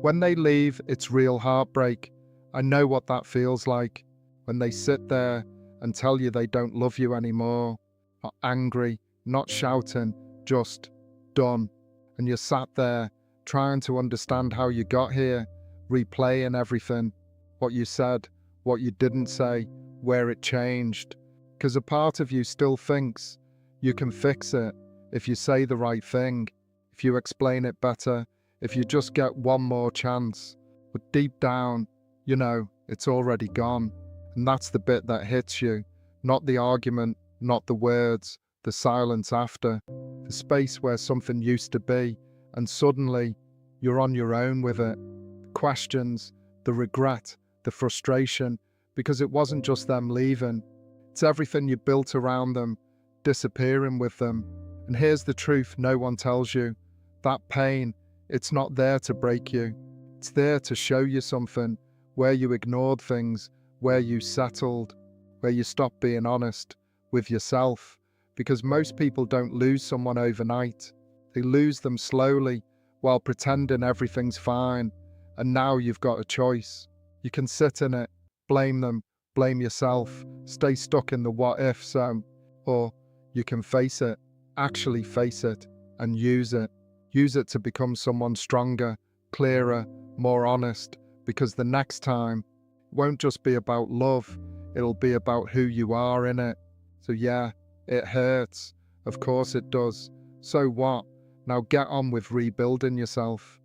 When they leave, it's real heartbreak. I know what that feels like. When they sit there and tell you they don't love you anymore, not angry, not shouting, just done. And you're sat there trying to understand how you got here, replaying everything, what you said, what you didn't say, where it changed. Because a part of you still thinks you can fix it if you say the right thing, if you explain it better, if you just get one more chance. But deep down, you know, it's already gone. And that's the bit that hits you, not the argument, not the words, the silence after, the space where something used to be, and suddenly you're on your own with it. The questions, the regret, the frustration, because it wasn't just them leaving, it's everything you built around them, disappearing with them. And here's the truth no one tells you. That pain, it's not there to break you. It's there to show you something, where you ignored things, where you settled, where you stopped being honest with yourself. Because most people don't lose someone overnight. They lose them slowly while pretending everything's fine. And now you've got a choice. You can sit in it, blame them, blame yourself, stay stuck in the what if zone. Or you can face it, actually face it, and use it. Use it to become someone stronger, clearer, more honest, because the next time it won't just be about love, it'll be about who you are in it. So yeah, it hurts. Of course it does. So what? Now get on with rebuilding yourself.